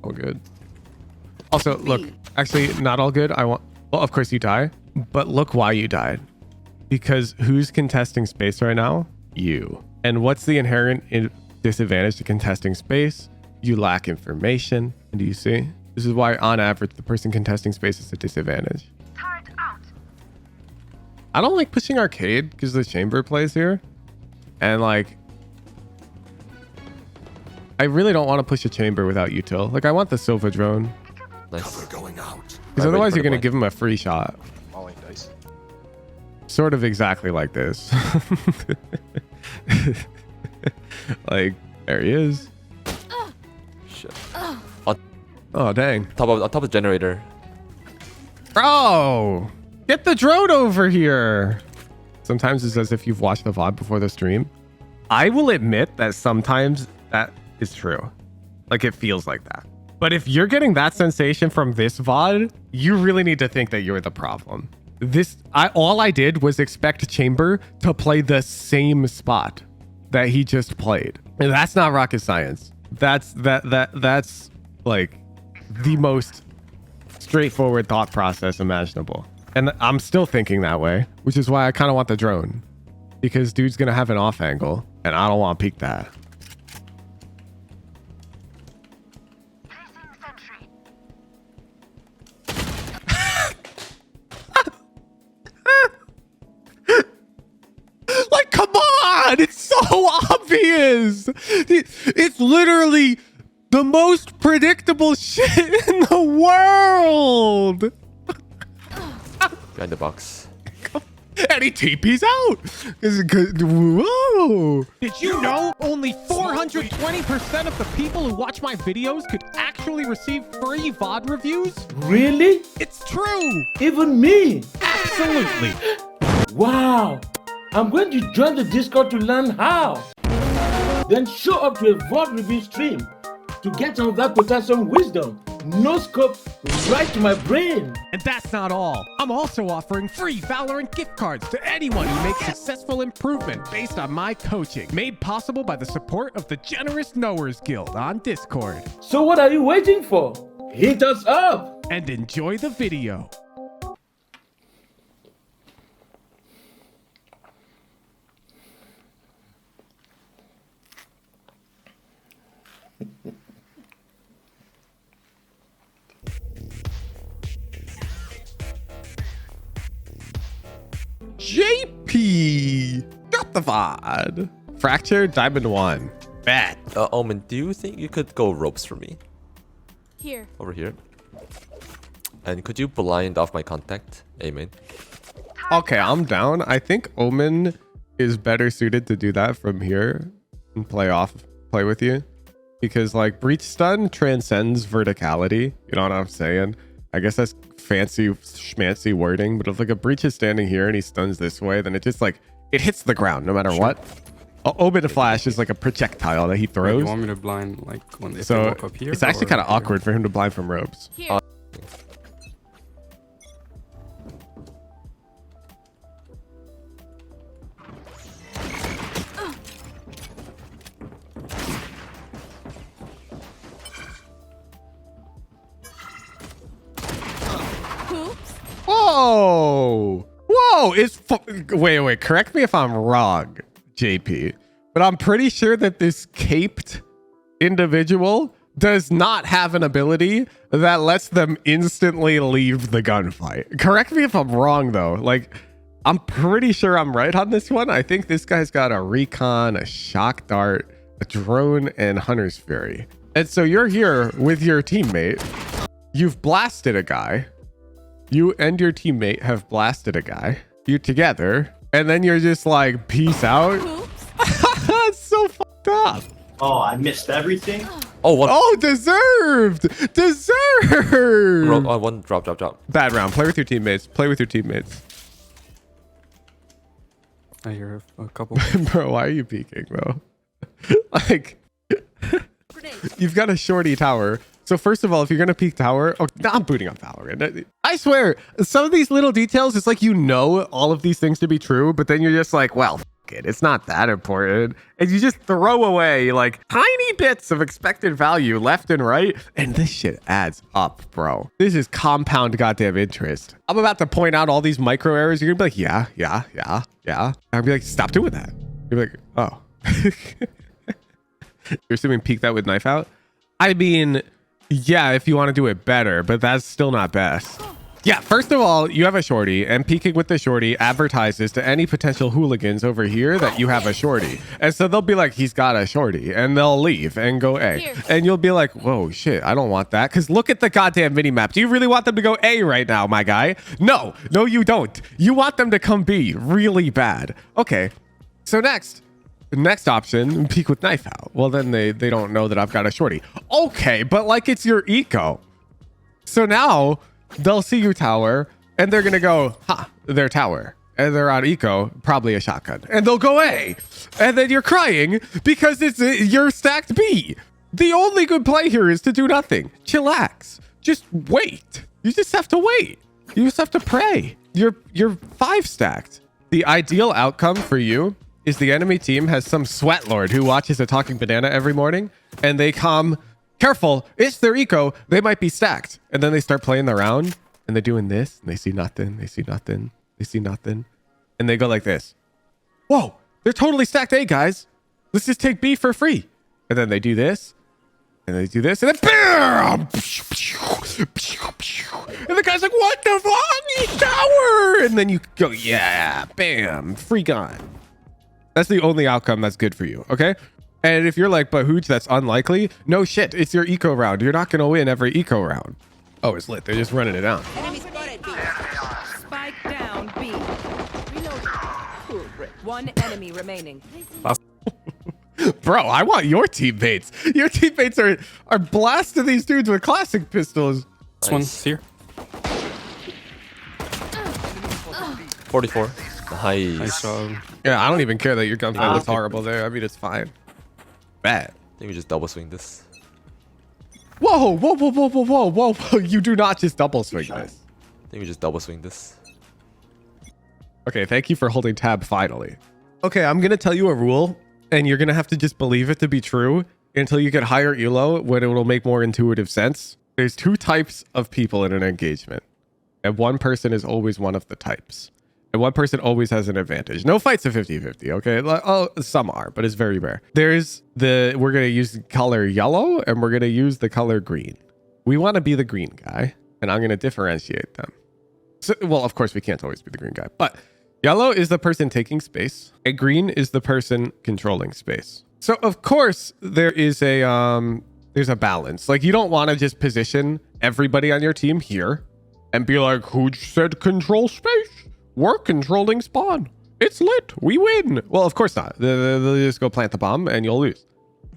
all good. Also, look, actually not all good. Well, of course you die, but look why you died. Because who's contesting space right now? You. And what's the inherent disadvantage to contesting space? You lack information. And do you see? This is why on average, the person contesting space is a disadvantage. I don't like pushing arcade because the chamber plays here. And like, I really don't want to push a chamber without util. Like I want the Silva drone. Nice. Going out. Because otherwise you're going to give him a free shot. Falling dice. Sort of exactly like this. Like, there he is. Shit. Oh, dang. On top of the generator. Bro, get the drone over here. Sometimes it's as if you've watched the VOD before the stream. I will admit that sometimes that is true. Like it feels like that. But if you're getting that sensation from this VOD, you really need to think that you're the problem. All I did was expect Chamber to play the same spot that he just played. And that's not rocket science. That's like the most straightforward thought process imaginable. And I'm still thinking that way, which is why I kind of want the drone. Because dude's going to have an off angle, and I don't want to peek that. Like, come on! It's so obvious! It's literally the most predictable shit in the world! Behind the box. And he TP's out. Whoa. Did you know only 420% of the people who watch my videos could actually receive free VOD reviews? Really? It's true. Even me? Absolutely. Wow. I'm going to join the Discord to learn how. Then show up to a VOD review stream to get some of that potassium wisdom. No scope right to my brain. And that's not all. I'm also offering free Valorant gift cards to anyone who makes successful improvement based on my coaching, made possible by the support of the Generous Knowers Guild on Discord. So what are you waiting for? Hit us up. And enjoy the video. JP, got the VOD. Fracture, Diamond 1. Bet. Omen, do you think you could go ropes for me? Here. Over here. And could you blind off my contact? Amen. Okay, I'm down. I think Omen is better suited to do that from here and play with you. Because like breach stun transcends verticality. You know what I'm saying? I guess that's fancy schmancy wording, but if like a breach is standing here and he stuns this way, then it just like it hits the ground no matter what. Omen flash is like a projectile that he throws. You want me to blind like when they so walk up here? It's actually kind of awkward for him to blind from ropes. Here. Whoa! Whoa! Wait. Correct me if I'm wrong, JP, but I'm pretty sure that this caped individual does not have an ability that lets them instantly leave the gunfight. Correct me if I'm wrong, though. Like, I'm pretty sure I'm right on this one. I think this guy's got a recon, a shock dart, a drone, and Hunter's Fury. And so you're here with your teammate. You've blasted a guy. You and your teammate have blasted a guy. You're together. And then you're just like, peace out. That's so fucked up. Oh, I missed everything? Oh, one. Oh, deserved. Deserved. One drop. Bad round. Play with your teammates. I hear a couple. Bro, why are you peeking, bro? Like, you've got a shorty tower. So first of all, if you're going to peek tower, I'm booting up Valorant. I swear, some of these little details, it's like you know all of these things to be true, but then you're just like, well, it. It's not that important. And you just throw away like tiny bits of expected value left and right. And this shit adds up, bro. This is compound goddamn interest. I'm about to point out all these micro errors. You're gonna be like, yeah. I'll be like, stop doing that. You're like, oh. You're assuming peek that with knife out? I mean, yeah, if you want to do it better, but that's still not best. Yeah, first of all, you have a shorty, and peeking with the shorty advertises to any potential hooligans over here that you have a shorty. And so they'll be like, he's got a shorty, and they'll leave and go A. And you'll be like, whoa, shit, I don't want that. Because look at the goddamn mini-map. Do you really want them to go A right now, my guy? No, you don't. You want them to come B really bad. Okay, so next option, peek with knife out. Well, then they don't know that I've got a shorty. Okay, but like it's your eco. So now they'll see you tower and they're gonna go, they're tower. And they're on eco, probably a shotgun. And they'll go A. And then you're crying because you're stacked B. The only good play here is to do nothing. Chillax. Just wait. You just have to wait. You just have to pray. You're 5 stacked. The ideal outcome for you is the enemy team has some sweat lord who watches a talking banana every morning and they come, careful, it's their eco, they might be stacked. And then they start playing the round and they're doing this and they see nothing, they see nothing, they see nothing. And they go like this. Whoa, they're totally stacked A, guys. Let's just take B for free. And then they do this and they do this and then BAM! And the guy's like, what the fuck? I need tower! And then you go, yeah, bam, free gun. That's the only outcome that's good for you, okay? And if you're like, but Hooch, that's unlikely. No shit, it's your eco round. You're not gonna win every eco round. Oh, it's lit. They're just running it down. Enemy spotted B. Spike down B. Reloading. Cool. One enemy remaining. Bro, I want your teammates. Your teammates are blasting these dudes with classic pistols. This one's here. 44. Nice. Nice job. Yeah, I don't even care that your gunfight looks horrible there. I mean, it's fine. Bad. I think we just double swing this. Whoa. You do not just double swing this. I think we just double swing this. Okay, thank you for holding tab finally. Okay, I'm going to tell you a rule, and you're going to have to just believe it to be true until you get higher elo when it will make more intuitive sense. There's 2 types of people in an engagement, and one person is always one of the types. And one person always has an advantage. No fight's a 50-50, okay? Oh, some are, but it's very rare. We're going to use the color yellow and we're going to use the color green. We want to be the green guy, and I'm going to differentiate them. So, well, of course, we can't always be the green guy, but yellow is the person taking space and green is the person controlling space. So, of course, there's a balance. Like, you don't want to just position everybody on your team here and be like, who said control space? We're controlling spawn. It's lit. We win. Well, of course not. They'll just go plant the bomb and you'll lose.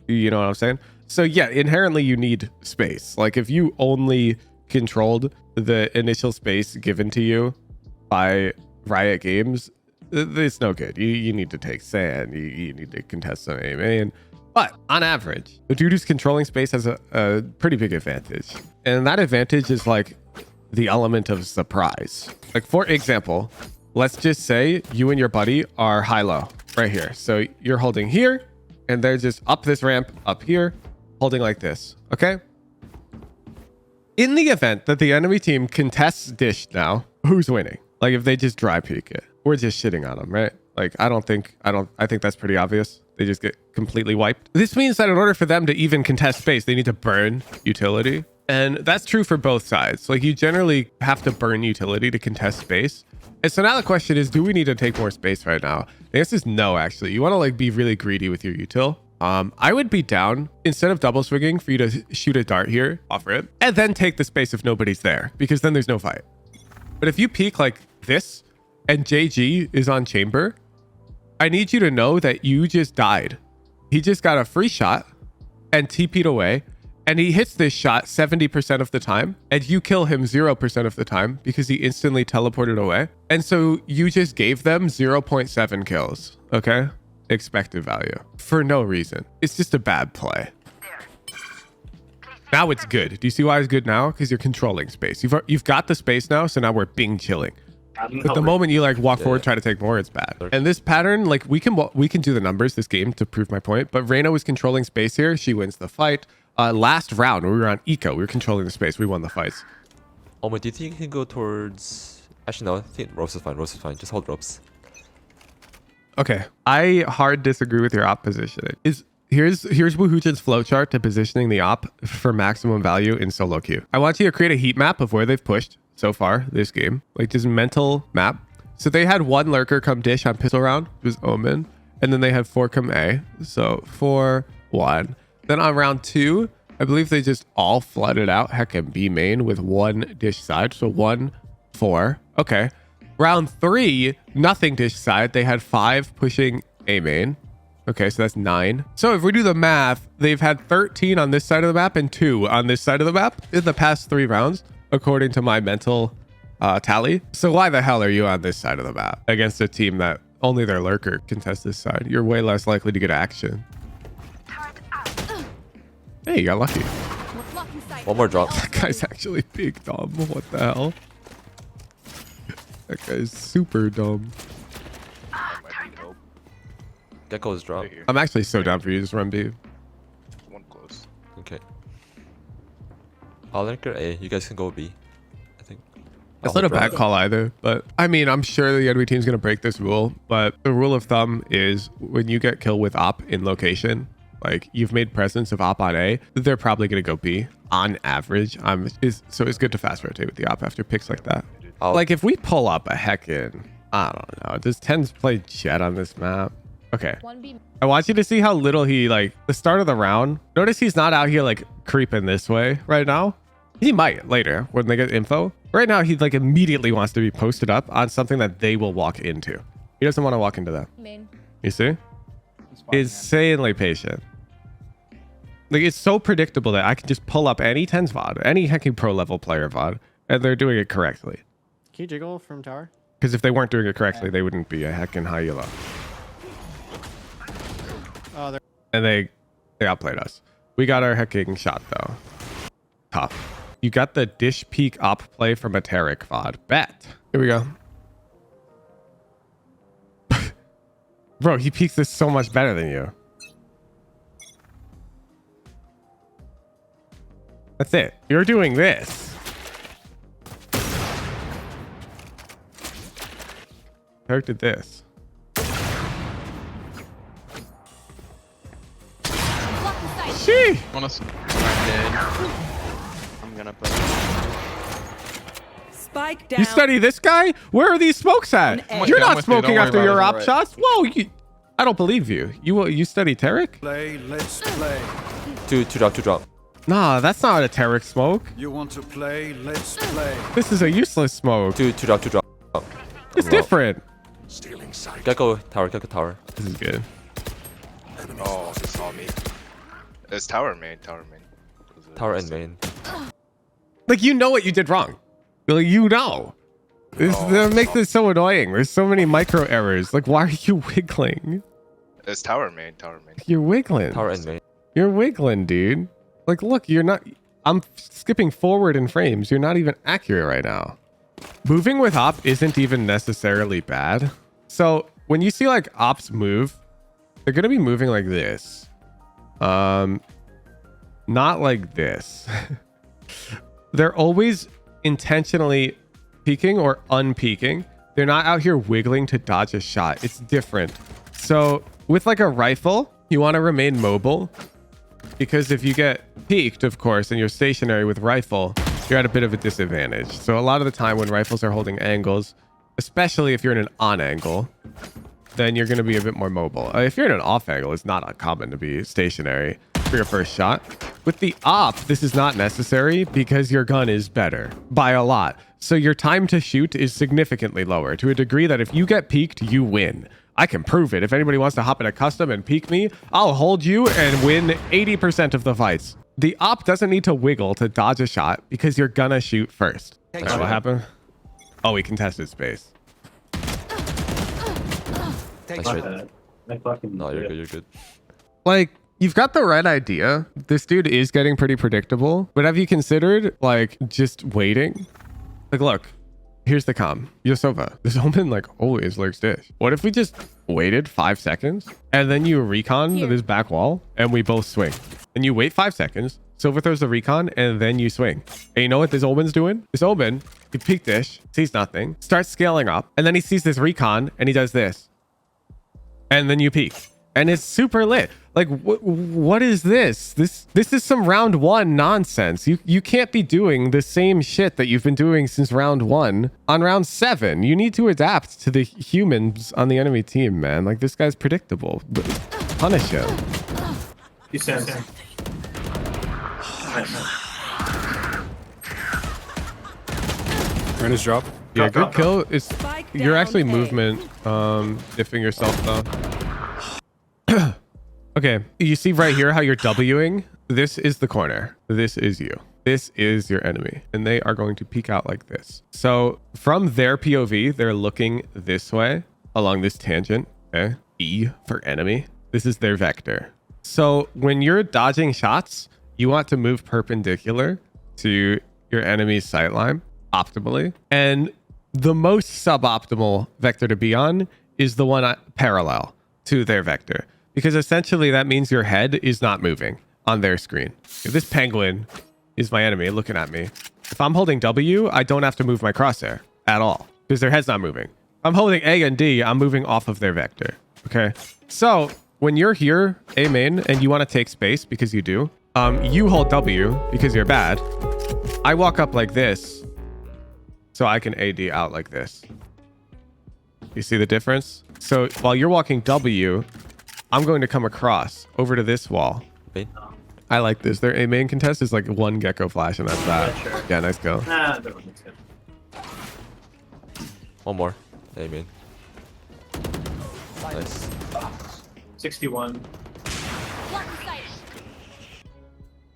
You know what I'm saying? So yeah, inherently you need space. Like if you only controlled the initial space given to you by Riot Games, it's no good. You need to take sand. You need to contest some aim. But on average, the dude who's controlling space has a pretty big advantage. And that advantage is like the element of surprise. Like for example, let's just say you and your buddy are high-low right here. So you're holding here and they're just up this ramp up here, holding like this, okay? In the event that the enemy team contests dish now, who's winning? Like if they just dry peek it, we're just shitting on them, right? Like I think that's pretty obvious. They just get completely wiped. This means that in order for them to even contest space, they need to burn utility. And that's true for both sides. Like you generally have to burn utility to contest space. And so now the question is, do we need to take more space right now? The answer is no, actually. You want to like be really greedy with your util. I would be down, instead of double swinging, for you to shoot a dart here, offer it, and then take the space if nobody's there, because then there's no fight. But if you peek like this and JG is on chamber, I need you to know that you just died. He just got a free shot and TP'd away, and he hits this shot 70% of the time, and you kill him 0% of the time because he instantly teleported away. And so you just gave them 0.7 kills, okay? Expected value for no reason. It's just a bad play. Now it's good. Do you see why it's good now? Because you're controlling space. You've got the space now, so now we're Bing chilling. But the moment you like walk forward, try to take more, it's bad. And this pattern, like we can do the numbers this game to prove my point. But Reyna was controlling space here. She wins the fight. Last round, we were on eco. We were controlling the space. We won the fights. Oh, but do you think you can go towards? Actually, no. I think ropes is fine. Ropes is fine. Just hold ropes. Okay, I hard disagree with your op position. Here's Woohooch's flowchart to positioning the op for maximum value in solo queue. I want you to create a heat map of where they've pushed so far this game, like this mental map. So they had one lurker come dish on pistol round, it was Omen, and then they had 4 come A. So 4, 1. Then on round 2, I believe they just all flooded out heck and B main with 1 dish side. So 1, 4. Okay. Round 3, nothing dish side. They had 5 pushing A main. Okay, so that's 9. So if we do the math, they've had 13 on this side of the map and 2 on this side of the map in the past 3 rounds, according to my mental tally. So why the hell are you on this side of the map against a team that only their lurker can test this side? You're way less likely to get action. Hey, you got lucky. One more drop. That guy's actually big dumb. What the hell? That guy's super dumb. Gecko's drop. I'm actually so down for you. Just run B. One close. Okay. I'll anchor A. You guys can go B. I think. That's I'll not a hold bad drop. call either. But I mean, I'm sure the enemy team's going to break this rule. But the rule of thumb is when you get kill with op in location, like you've made presence of op on A, they're probably going to go B on average. So it's good to fast rotate with the op after picks like that. Like if we pull up a heckin', I don't know. Does Tens play Jet on this map? Okay. I want you to see how little he like the start of the round. Notice he's not out here like creeping this way right now. He might later when they get info. Right now, he like immediately wants to be posted up on something that they will walk into. He doesn't want to walk into that. You see? Insanely patient. Like it's so predictable that I can just pull up any Tens VOD, any hecking pro level player VOD, and they're doing it correctly. Can you jiggle from tower? Because if they weren't doing it correctly, they wouldn't be a heckin' high elo. Oh, they're And they outplayed us. We got our hecking shot though. Tough. You got the dish peak op play from a Tarek VOD. Bet. Here we go. Bro, he peaks this so much better than you. That's it. You're doing this. Tarek did this. She. I'm gonna put. Spike down. You study this guy? Where are these smokes at? You're not smoking after your op shots. Whoa, I don't believe you. You study Tarek? Play, let's play. Two drop. Nah, that's not a Tarek smoke. You want to play, let's play. This is a useless smoke. Two drop. It's different. Gecko tower. This is good. Oh, they saw me. It's tower main. Tower and main. Like, you know what you did wrong. Like, you know. That makes this so annoying. There's so many micro errors. Like, why are you wiggling? It's tower main. You're wiggling. Tower and main. You're wiggling, dude. Like, look, you're not... I'm skipping forward in frames. You're not even accurate right now. Moving with op isn't even necessarily bad. So when you see like ops move, they're going to be moving like this. Not like this. They're always intentionally peeking or unpeeking. They're not out here wiggling to dodge a shot. It's different. So with like a rifle, you want to remain mobile because if you get peeked, of course, and you're stationary with rifle, you're at a bit of a disadvantage. So a lot of the time when rifles are holding angles, especially if you're in an on angle, then you're going to be a bit more mobile. If you're in an off angle, it's not uncommon to be stationary for your first shot. With the op, this is not necessary because your gun is better by a lot. So your time to shoot is significantly lower to a degree that if you get peeked, you win. I can prove it. If anybody wants to hop in a custom and peek me, I'll hold you and win 80% of the fights. The op doesn't need to wiggle to dodge a shot because you're gonna shoot first. That's what happened. Oh, we contested space. Nice trade. No, you're good. Like, you've got the right idea. This dude is getting pretty predictable, but have you considered like just waiting? Like, look, here's the com. Yosova, this omen like always lurks dish. What if we just waited 5 seconds and then you recon this back wall and we both swing? And you wait 5 seconds, Silver throws the recon, and then you swing. And you know what this omen's doing? This omen, he peek dish, sees nothing, starts scaling up, and then he sees this recon and he does this. And then you peek. And it's super lit. Like, what is this? This is some round 1 nonsense. You can't be doing the same shit that you've been doing since round 1 on round 7. You need to adapt to the humans on the enemy team, man. Like, this guy's predictable. But punish him. He says. Rena's drop. Yeah, good kill. Is Spike you're down actually A. movement diffing yourself though. Okay, you see right here how you're Wing? This is the corner. This is you. This is your enemy. And they are going to peek out like this. So from their POV, they're looking this way along this tangent. Okay. E for enemy. This is their vector. So when you're dodging shots, you want to move perpendicular to your enemy's sight line optimally. And the most suboptimal vector to be on is the one parallel to their vector. Because essentially that means your head is not moving on their screen. If this penguin is my enemy looking at me, if I'm holding W, I don't have to move my crosshair at all because their head's not moving. If I'm holding A and D, I'm moving off of their vector. Okay. So when you're here, A main, and you want to take space because you do, you hold W because you're bad. I walk up like this so I can AD out like this. You see the difference? So while you're walking W, I'm going to come across over to this wall. Main. I like this. Their A main contest is like 1 gecko flash and that's that. Yeah, sure. Yeah, nice go. Nah, that one's good. One more. Amen. Nice. 61.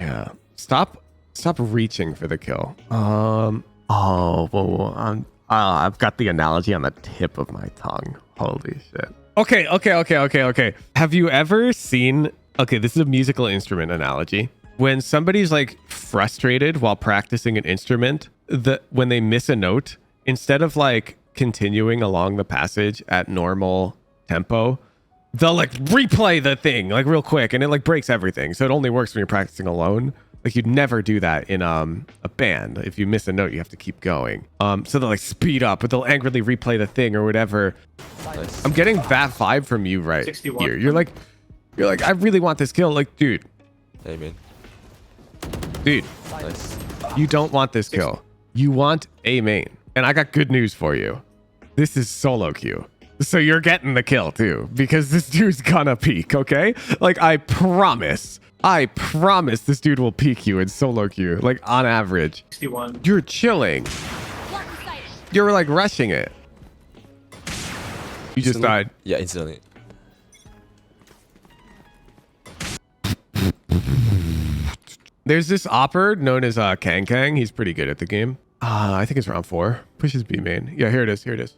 Yeah. Stop reaching for the kill. I've got the analogy on the tip of my tongue. Holy shit. Okay. Have you ever seen, okay, this is a musical instrument analogy. When somebody's like frustrated while practicing an instrument, when they miss a note, instead of like continuing along the passage at normal tempo, they'll like replay the thing like real quick and it like breaks everything. So it only works when you're practicing alone. Like you'd never do that in a band. If you miss a note, you have to keep going. So they'll like speed up, but they'll angrily replay the thing or whatever. Nice. I'm getting that vibe from you right 61. here. You're like, I really want this kill. Like, dude, Amen. Nice. you don't want this kill. You want A main. And I got good news for you. This is solo queue. So you're getting the kill too, because this dude's gonna peek, okay? Like I promise this dude will peek you in solo queue, like on average. 61. You're chilling. You're like rushing it. You just died. Yeah, instantly. There's this opper known as Kang Kang. He's pretty good at the game. I think it's round 4. Pushes B main. Yeah, here it is.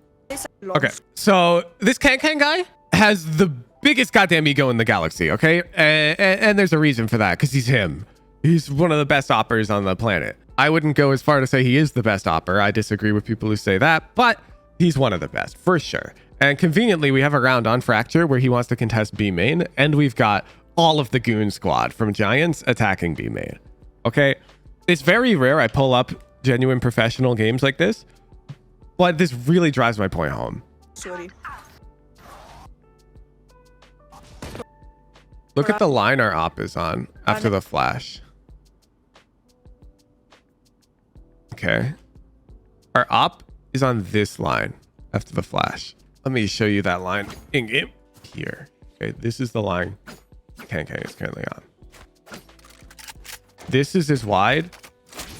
Okay, so this Kang Kang guy has the biggest goddamn ego in the galaxy, okay? And there's a reason for that, because he's him. He's one of the best oppers on the planet. I wouldn't go as far to say he is the best opper. I disagree with people who say that, but he's one of the best, for sure. And conveniently, we have a round on Fracture where he wants to contest B main, and we've got all of the goon squad from Giants attacking B main, okay? It's very rare I pull up genuine professional games like this, but this really drives my point home. Sorry. Look at the line our op is on after the flash. Okay. Our op is on this line after the flash. Let me show you that line in game here. Okay, this is the line Kang Kang is currently on. This is as wide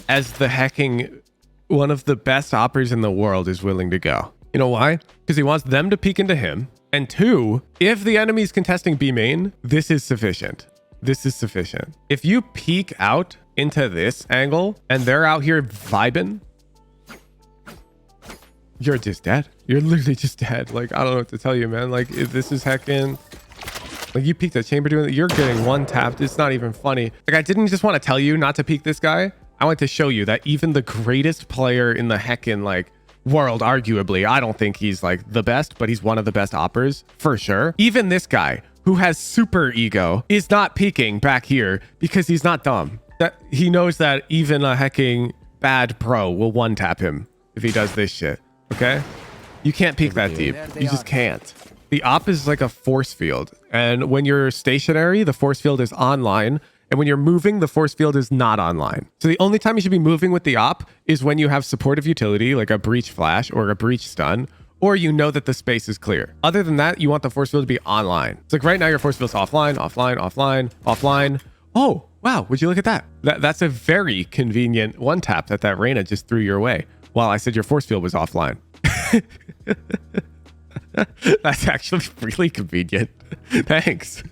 as the hecking one of the best oppers in the world is willing to go. You know why? Because he wants them to peek into him. And 2, if the enemy's contesting B main, this is sufficient. This is sufficient. If you peek out into this angle and they're out here vibing, you're just dead. You're literally just dead. Like, I don't know what to tell you, man. Like, if this is heckin', like you peeked a chamber doing it, you're getting one tapped. It's not even funny. Like, I didn't just want to tell you not to peek this guy. I want to show you that even the greatest player in the heckin' like world, arguably. I don't think he's like the best, but he's one of the best oppers for sure. Even this guy who has super ego is not peeking back here because he's not dumb. That he knows that even a hecking bad pro will one tap him if he does this shit. Okay, you can't peek that deep. You just can't. The op is like a force field, and when you're stationary, the force field is online, and when you're moving, the force field is not online. So the only time you should be moving with the op is when you have supportive utility like a breach flash or a breach stun, or you know that the space is clear. Other than that, you want the force field to be online. It's like right now your force field's offline, offline, offline, offline. Oh, wow, would you look at that? That's a very convenient one tap that Reyna just threw your way while I said your force field was offline. That's actually really convenient. Thanks.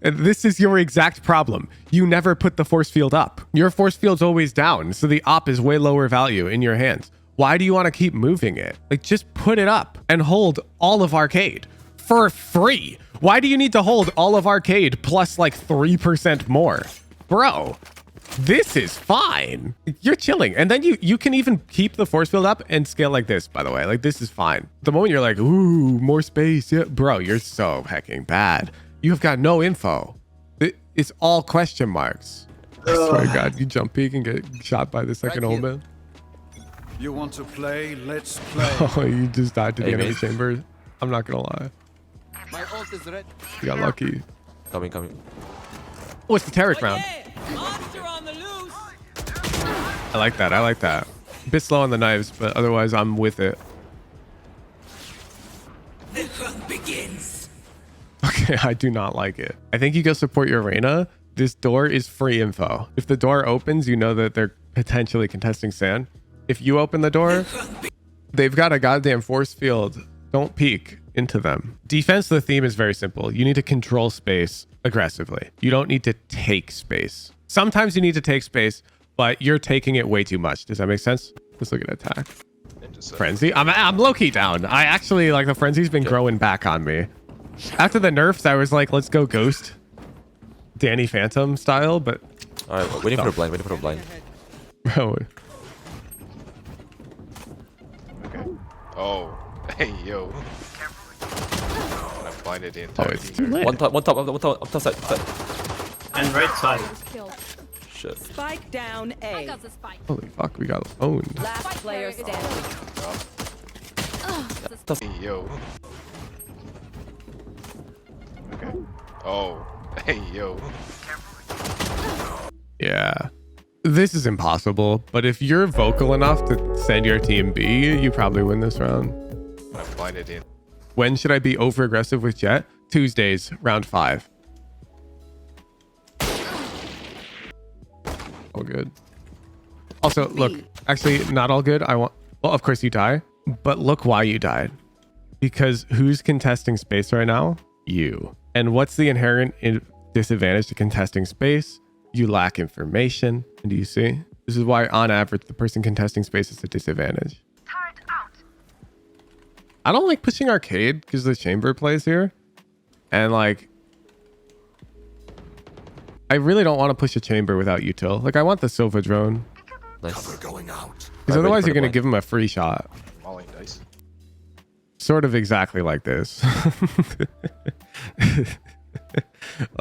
And this is your exact problem. You never put the force field up. Your force field's always down, so the op is way lower value in your hands. Why do you want to keep moving it? Like, just put it up and hold all of arcade for free. Why do you need to hold all of arcade plus like 3% more? Bro, this is fine. You're chilling. And then you can even keep the force field up and scale like this, by the way. Like, this is fine. The moment you're like, ooh, more space. Yeah, bro, you're so hecking bad. You have got no info. It's all question marks. I swear to God, you jump peek and get shot by the second omen. You want to play? Let's play. Oh, you just died to the enemy mate. chamber. I'm not gonna lie. My ult is ready. You got lucky. Coming. Oh, it's the Tarek round. I like that. I like that. A bit slow on the knives, but otherwise I'm with it. The hunt begins. Okay, I do not like it. I think you go support your Reyna. This door is free info. If the door opens, you know that they're potentially contesting sand. If you open the door, they've got a goddamn force field. Don't peek into them. Defense, the theme is very simple. You need to control space aggressively. You don't need to take space. Sometimes you need to take space, but you're taking it way too much. Does that make sense? Let's look at attack. Frenzy. I'm low-key down. I actually, like, the frenzy's been growing back on me. After the nerfs, I was like, let's go ghost Danny Phantom style, but... All right, waiting for the blind. Bro. Oh, hey, yo. I'm blinded the entire it's too late. One top side. And right side. Shit. Spike down A. Holy fuck, we got owned. Last player standing. Hey, yo. Oh, hey, yo. Yeah. This is impossible, but if you're vocal enough to send your team B, you probably win this round. I'm blinded in. When should I be over aggressive with Jett? Tuesdays, round 5. All good. Also, look, actually not all good. Well, of course you die, but look why you died. Because who's contesting space right now? You. And what's the inherent disadvantage to contesting space? You lack information. And do you see? This is why, on average, the person contesting space is a disadvantage. I don't like pushing arcade because the chamber plays here. And, like, I really don't want to push a chamber without util. Like, I want the Sova drone. Nice. Because otherwise you're going to give him a free shot. Mauling dice. Sort of exactly like this.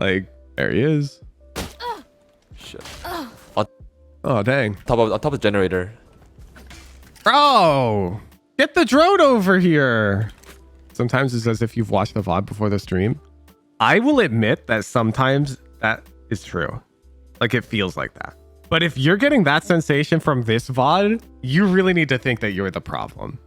Like, there he is. Shit. Oh, dang. On top of the generator. Bro, get the drone over here. Sometimes it's as if you've watched the VOD before the stream. I will admit that sometimes that is true. Like, it feels like that. But if you're getting that sensation from this VOD, you really need to think that you're the problem.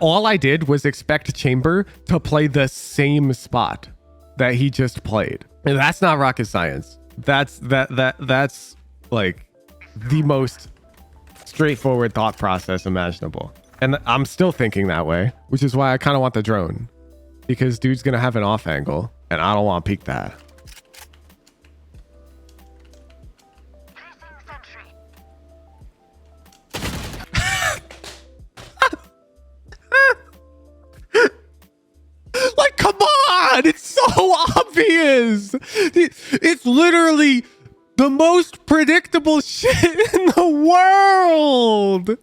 All I did was expect Chamber to play the same spot that he just played. And that's not rocket science. That's like the most straightforward thought process imaginable. And I'm still thinking that way, which is why I kind of want the drone. Because dude's going to have an off angle, and I don't want to peek that. Like, come on! It's so obvious! It's literally the most predictable shit in the world!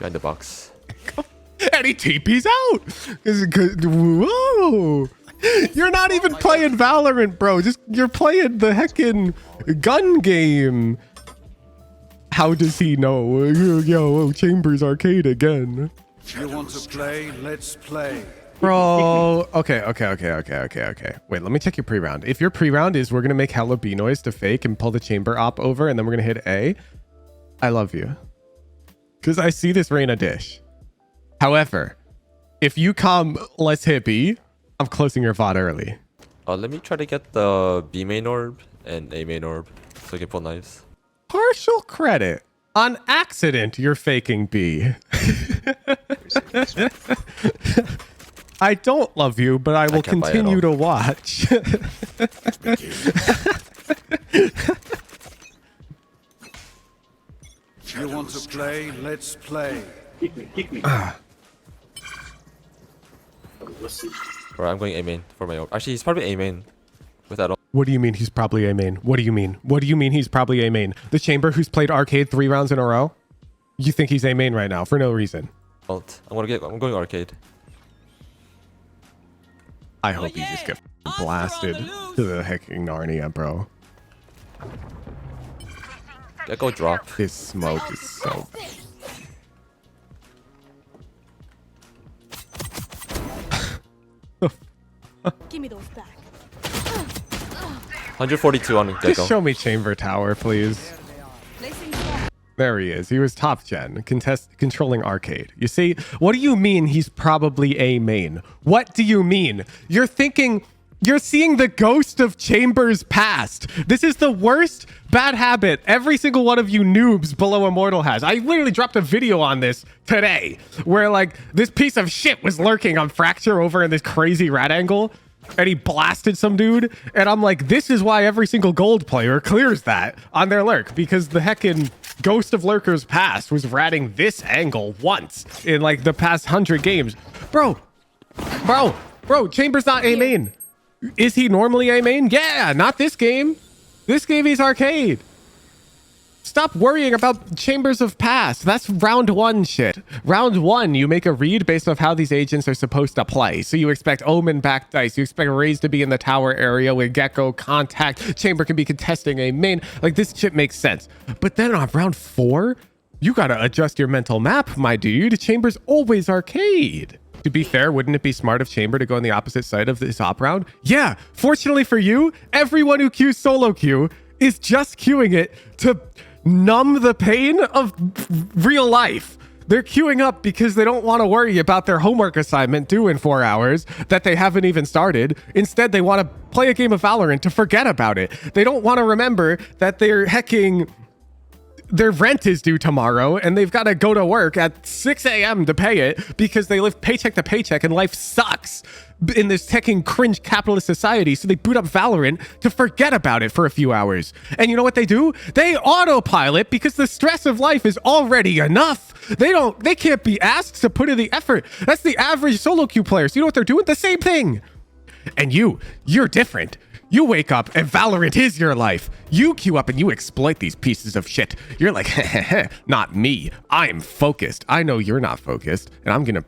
Behind the box. And he TP's out. Whoa. You're not even playing Valorant, bro. You're playing the heckin' gun game. How does he know? Yo, Chambers Arcade again. You want to play? Let's play. Bro, okay. Wait, let me check your pre-round. If your pre-round is we're gonna make hella B noise to fake and pull the chamber op over and then we're gonna hit A, I love you. Because I see this Reyna dish. However, if you come, let's hit B, I'm closing your VOD early. Let me try to get the B main orb and A main orb so I can pull knives. Partial credit. On accident, you're faking B. I don't love you, but I will can't buy it continue all. to watch. You want to play? Let's play. Kick me. Let's see. Alright, I'm going A main for my orb. Actually, he's probably A main with that. What do you mean he's probably A main? What do you mean? What do you mean he's probably A main? The Chamber who's played Arcade 3 rounds in a row? You think he's A main right now for no reason? I'm going arcade. I hope you just get blasted to the hecking Narnia, bro. Go drop. This smoke is so... Give me those back. 142 on Gecko. Just show me Chamber Tower, please. There he is. He was top gen, controlling Arcade. You see, what do you mean he's probably A main? What do you mean? You're seeing the ghost of Chambers past. This is the worst bad habit every single one of you noobs below Immortal has. I literally dropped a video on this today where like this piece of shit was lurking on Fracture over in this crazy rat angle and he blasted some dude. And I'm like, this is why every single gold player clears that on their lurk, because the heckin' ghost of lurkers past was ratting this angle once in like the past 100 games. Bro, Chambers not A main. Is he normally A main? Yeah, not this game. This game he's Arcade. Stop worrying about Chambers of Past. That's round 1 shit. Round 1, you make a read based off how these agents are supposed to play. So you expect Omen back dice. You expect Raze to be in the tower area with Gecko contact. Chamber can be contesting A main. Like, this shit makes sense. But then on round 4, you gotta adjust your mental map, my dude. Chamber's always Arcade. To be fair, wouldn't it be smart of Chamber to go on the opposite side of this op round? Yeah, fortunately for you, everyone who queues solo queue is just queuing it to numb the pain of real life. They're queuing up because they don't want to worry about their homework assignment due in 4 hours that they haven't even started. Instead, they want to play a game of Valorant to forget about it. They don't want to remember that they're hecking... Their rent is due tomorrow and they've got to go to work at 6 a.m. to pay it because they live paycheck to paycheck and life sucks in this hecking cringe capitalist society. So they boot up Valorant to forget about it for a few hours. And you know what they do? They autopilot because the stress of life is already enough. They can't be asked to put in the effort. That's the average solo queue player. So you know what they're doing? The same thing. And you're different. You wake up and Valorant is your life. You queue up and you exploit these pieces of shit. You're like, not me. I'm focused. I know you're not focused, and I'm gonna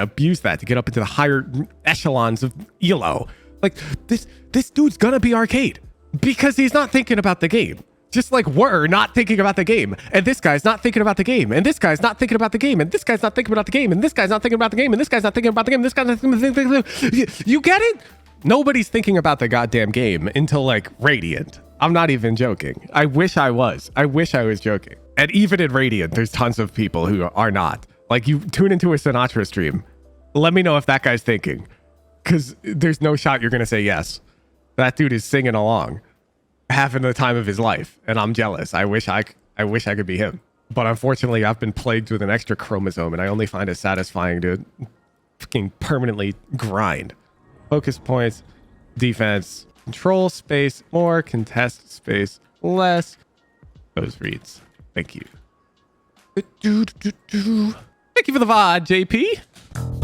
abuse that to get up into the higher echelons of ELO. Like this dude's gonna be Arcade because he's not thinking about the game. Just like we're not thinking about the game, and this guy's not thinking about the game, and this guy's not thinking about the game, and this guy's not thinking about the game, and this guy's not thinking about the game, and this guy's not thinking about the game, and this guy's not thinking about the game. You get it? Nobody's thinking about the goddamn game until like Radiant. I'm not even joking. I wish I was. I wish I was joking. And even in Radiant, there's tons of people who are not. Like, you tune into a Sinatra stream. Let me know if that guy's thinking. Because there's no shot you're going to say yes. That dude is singing along, having the time of his life. And I'm jealous. I wish I could be him. But unfortunately, I've been plagued with an extra chromosome, and I only find it satisfying to fucking permanently grind. Focus points, defense, control space, more, contest space, less. Those reads. Thank you. Thank you for the VOD, JP.